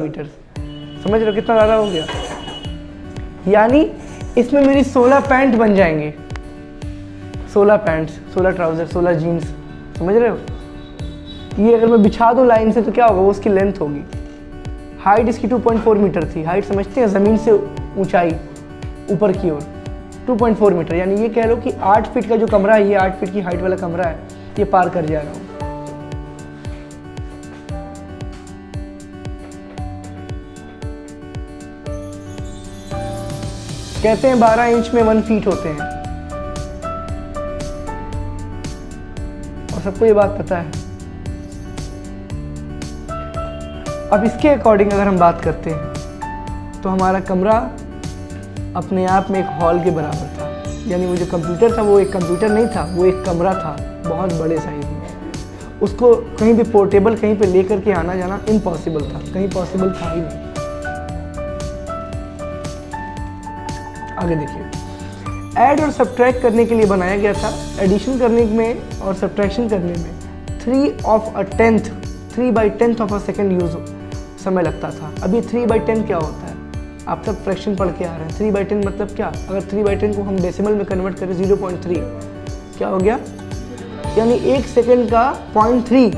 Metre. समझ रहे हो कितना ज़्यादा हो गया? यानी इसमें मेरी 16 पैंट बन जाएंगे, 16 पैंट्स, 16 ट्राउज़र, 16 जीन्स। समझ रहे हो? ये अगर मैं बिछा दूँ लाइन से तो क्या होगा, वो उसकी लेंथ होगी। हाइट इसकी 2.4 मीटर थी। हाइट समझते हैं, ज़मीन से ऊंचाई ऊपर की ओर 2.4 मीटर। यानी ये कह लो कि 8 फीट का जो कमरा है, ये 8 फीट की हाइट वाला कमरा है, ये पार कर जा रहा हूँ। कहते हैं 12 इंच में 1 फीट होते हैं, और सबको ये बात पता है। अब इसके अकॉर्डिंग अगर हम बात करते हैं तो हमारा कमरा अपने आप में एक हॉल के बराबर था। यानी वो जो कंप्यूटर था वो एक कंप्यूटर नहीं था, वो एक कमरा था बहुत बड़े साइज में। उसको कहीं भी पोर्टेबल कहीं पे लेकर के आना जाना इम्पॉसिबल था, कहीं पॉसिबल था ही नहीं। आगे देखिए, ऐड और सब्ट्रैक्ट करने के लिए बनाया गया था। एडिशन करने में और सब्ट्रैक्शन करने में 3/10 ऑफ अ सेकेंड यूज समय लगता था। अब ये 3/10 क्या होता है? आप तब फ्रैक्शन पढ़ के आ रहे हैं। 3/10 मतलब क्या? अगर 3/10 को हम डेसिमल में कन्वर्ट करें 0.3 क्या हो गया? यानी 1 सेकेंड का 0.3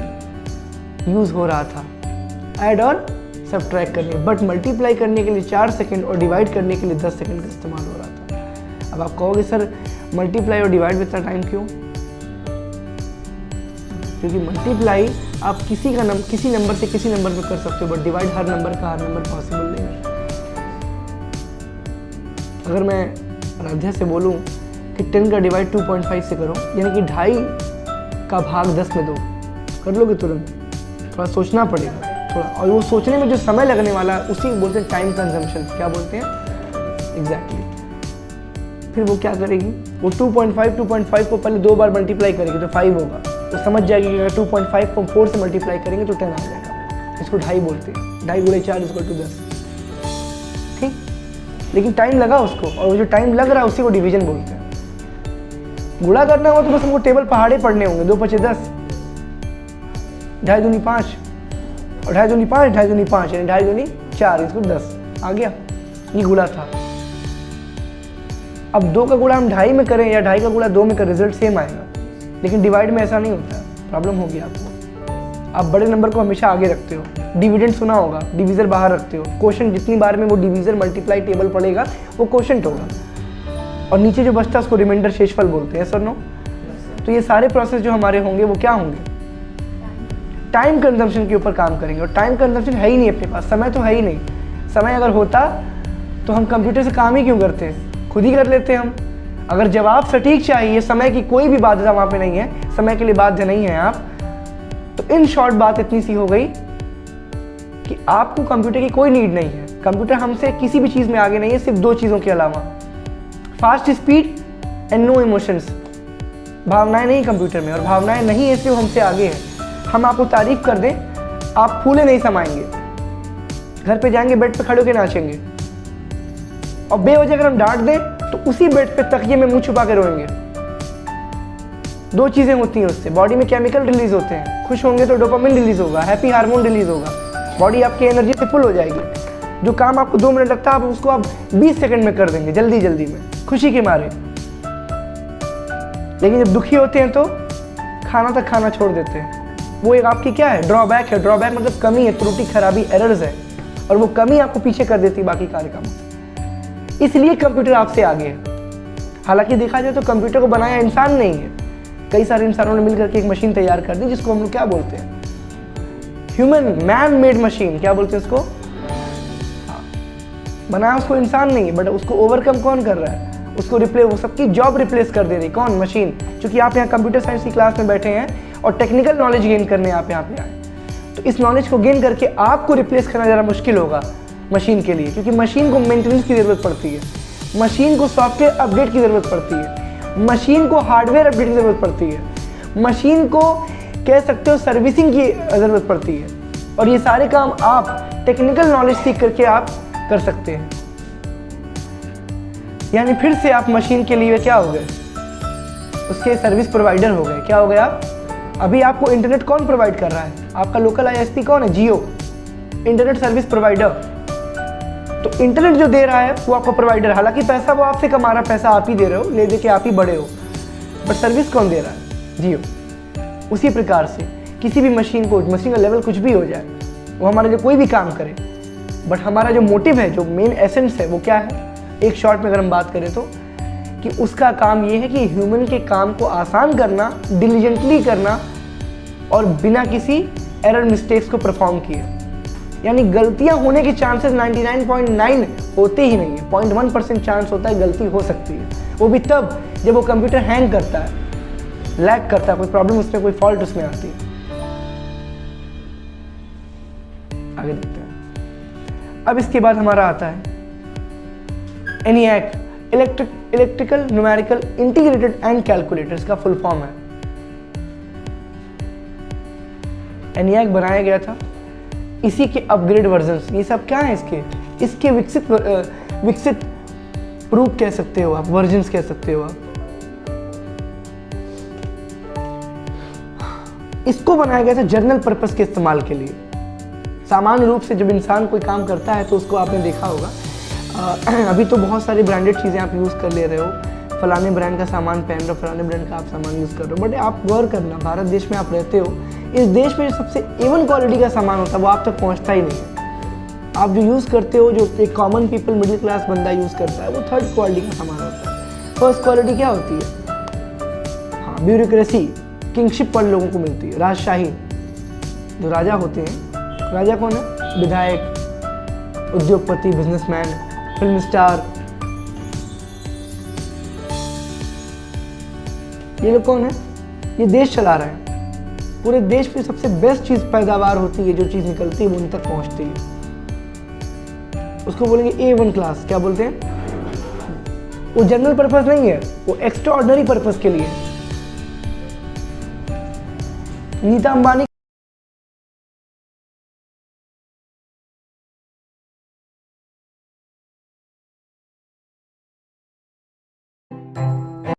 यूज हो रहा था ऐड और सब्ट्रैक्ट करने। बट मल्टीप्लाई करने के लिए 4 सेकेंड और डिवाइड करने के लिए 10 सेकेंड का इस्तेमाल हो रहा था। अब आप कहोगे सर मल्टीप्लाई और डिवाइड में इतना टाइम क्यों? क्योंकि मल्टीप्लाई आप किसी नंबर से किसी नंबर में कर सकते हो, but divide her number possible नहीं है। अगर मैं आराध्या से बोलूं कि 10 का डिवाइड 2.5 से करो, यानी कि 2.5 का भाग 10 में दो, कर लोगे तुरंत? थोड़ा सोचना पड़ेगा थोड़ा, और वो सोचने में जो समय लगने वाला है उसी को बोलते हैं टाइम कंजम्पशन। क्या बोलते हैं? एग्जैक्टली। फिर वो क्या करेगी? वो 2.5 को पहले 2 बार मल्टीप्लाई करेगी तो 5 होगा। तो समझ जाएगी कि अगर 2.5 को 4 से मल्टीप्लाई करेंगे तो 10 आ जाएगा। इसको 2.5 बोलते हैं। 2.5 गुणे 4 = 10। ठीक, लेकिन टाइम लगा उसको, और वो जो टाइम लग रहा है उसी को डिवीजन बोलते हैं। गुणा करना हो तो बस हमको टेबल पहाड़े पढ़ने होंगे। 2 × 5 = 10, 2.5 दूनी 5, और 2.5 दूनी 5, 2.5 दूनी 5, यानी 2.5 दूनी 4, इसको 10 आ गया। ये गुणा था। अब 2 का गुणा हम 2.5 में करें या 2.5 का गुणा 2 में करें, रिजल्ट सेम आएगा। लेकिन डिवाइड में ऐसा नहीं होता है। प्रॉब्लम होगी आपको। आप बड़े नंबर को हमेशा आगे रखते हो। डिविडेंड सुना होगा, डिवीजर बाहर रखते हो। क्वोशंट जितनी बार में वो डिवीजर मल्टीप्लाई टेबल पड़ेगा वो क्वोशंट होगा, और नीचे जो बचता है उसको रिमाइंडर शेषफल बोलते हैं। Sir no? तो ये सारे प्रोसेस जो हमारे होंगे वो क्या होंगे? टाइम कंजम्पशन के ऊपर काम करेंगे। और टाइम कंजम्पशन है ही नहीं अपने पास, समय तो है ही नहीं। समय अगर होता तो हम कंप्यूटर से काम ही क्यों करते? खुद ही कर लेते हम। अगर जवाब सटीक चाहिए, समय की कोई भी बाध्यता वहाँ पे नहीं है, समय के लिए बाध्य नहीं है आप, तो इन शॉर्ट बात इतनी सी हो गई कि आपको कंप्यूटर की कोई नीड नहीं है। कंप्यूटर हमसे किसी भी चीज़ में आगे नहीं है, सिर्फ 2 चीज़ों के अलावा, fast speed and no emotions. भावनाएं नहीं कंप्यूटर में, और भावनाएं नहीं है इसलिए हमसे आगे है। हम आपको तारीफ कर दें, आप फूले नहीं समाएंगे। घर पे जाएंगे, बेड पे खड़े होकर नाचेंगे, और बेवजह अगर हम डांट दें तो उसी बेड पे तकिए में मुंह छुपा के रोएंगे। 2 चीजें होती हैं उससे, बॉडी में केमिकल रिलीज होते हैं। खुश होंगे तो डोपामिन रिलीज होगा, हैप्पी हार्मोन रिलीज होगा, बॉडी आपकी एनर्जी से फुल हो जाएगी। जो काम आपको 2 मिनट लगता है आप उसको आप 20 सेकंड में कर देंगे, जल्दी जल्दी में, खुशी के मारे। लेकिन जब दुखी होते हैं तो खाना तक खाना छोड़ देते हैं। वो एक आपकी क्या है? ड्रॉबैक है। ड्रॉबैक मतलब कमी है, त्रुटि, खराबी, एरर्स है, और वो कमी आपको पीछे कर देती है बाकी कार्य कामों से। इसलिए कंप्यूटर आपसे आगे है। हालांकि देखा जाए तो कंप्यूटर को बनाया इंसान नहीं है, कई सारे इंसानों ने मिलकर के एक मशीन तैयार कर दी जिसको हम लोग क्या बोलते हैं? Human man made machine. क्या बोलते हैं उसको? बनाया उसको इंसान नहीं है, बट उसको ओवरकम कौन कर रहा है? उसको रिप्लेस, वो सबकी जॉब रिप्लेस कर दे रही। कौन? मशीन। क्योंकि आप यहाँ कंप्यूटर साइंस की क्लास में बैठे हैं और टेक्निकल नॉलेज गेन करने आप यहाँ पे आए, तो इस नॉलेज को गेन करके आपको रिप्लेस करना ज़रा मुश्किल होगा मशीन के लिए, क्योंकि मशीन को मेंटेनेंस की ज़रूरत पड़ती है, मशीन को सॉफ्टवेयर अपडेट की ज़रूरत पड़ती है, मशीन को हार्डवेयर अपडेट की ज़रूरत पड़ती है, मशीन को कह सकते हो सर्विसिंग की ज़रूरत पड़ती है। और ये सारे काम आप टेक्निकल नॉलेज सीख करके आप कर सकते हैं। यानी फिर से आप मशीन के लिए क्या हो गए? उसके सर्विस प्रोवाइडर हो गए। क्या हो गया? अभी आपको इंटरनेट कौन प्रोवाइड कर रहा है? आपका लोकल ISP कौन है? जियो। इंटरनेट सर्विस प्रोवाइडर, तो इंटरनेट जो दे रहा है वो आपका प्रोवाइडर, हालांकि पैसा वो आपसे कमा रहा है, पैसा आप ही दे रहे हो, ले दे के आप ही बड़े हो, बट सर्विस कौन दे रहा है? जियो। उसी प्रकार से किसी भी मशीन का लेवल कुछ भी हो जाए, वो हमारा जो कोई भी काम करे, बट हमारा जो मोटिव है, जो मेन एसेंस है, वो क्या है? एक शॉर्ट में अगर हम बात करें तो कि उसका काम ये है कि ह्यूमन के काम को आसान करना, डिलीजेंटली करना और बिना किसी एरर मिस्टेक्स को परफॉर्म किए। यानी गलतियां होने के चांसेस 99.9 होते ही नहीं है, 0.1% चांस होता है गलती हो सकती है, वो भी तब जब वो कंप्यूटर हैंग करता है, लैग करता है, कोई प्रॉब्लम उसमें, कोई फॉल्ट उसमें आती है। आगे देखते हैं। अब इसके बाद हमारा आता है ENIAC, electrical numerical integrated and calculators का फुल फॉर्म है। ENIAC बनाया गया था, इसी के अपग्रेड वर्जन्स, ये सब क्या है इसके विकसित रूप कह सकते हो आप, वर्जन्स कह सकते हो आप। इसको बनाया गया था जर्नल पर्पस के इस्तेमाल के लिए। सामान्य रूप से जब इंसान कोई काम करता है तो उसको आपने देखा होगा, अभी तो बहुत सारी ब्रांडेड चीज़ें आप यूज़ कर ले रहे हो, फलाने ब्रांड का सामान पहन रहे हो, फलाने ब्रांड का आप सामान यूज़ कर रहे हो, बट आप गौर करना, भारत देश में आप रहते हो, इस देश में जो सबसे A1 क्वालिटी का सामान होता है वो आप तक पहुंचता ही नहीं है। आप जो यूज़ करते हो, जो एक कॉमन पीपल मिडिल क्लास बंदा यूज़ करता है, वो थर्ड क्वालिटी का सामान होता है। फर्स्ट क्वालिटी क्या होती है? हाँ, ब्यूरोक्रेसी, किंगशिप पर लोगों को मिलती है, राजशाही। जो राजा होते हैं, राजा कौन है? विधायक, उद्योगपति, बिजनेसमैन, फिल्म स्टार, ये लोग कौन है? ये देश चला रहे हैं। पूरे देश में सबसे बेस्ट चीज पैदावार होती है, जो चीज निकलती है वो उन तक पहुंचती है, उसको बोलेंगे A1 क्लास। क्या बोलते हैं? वो जनरल पर्पस नहीं है, वो एक्स्ट्रा ऑर्डिनरी पर्पस के लिए। नीता अंबानी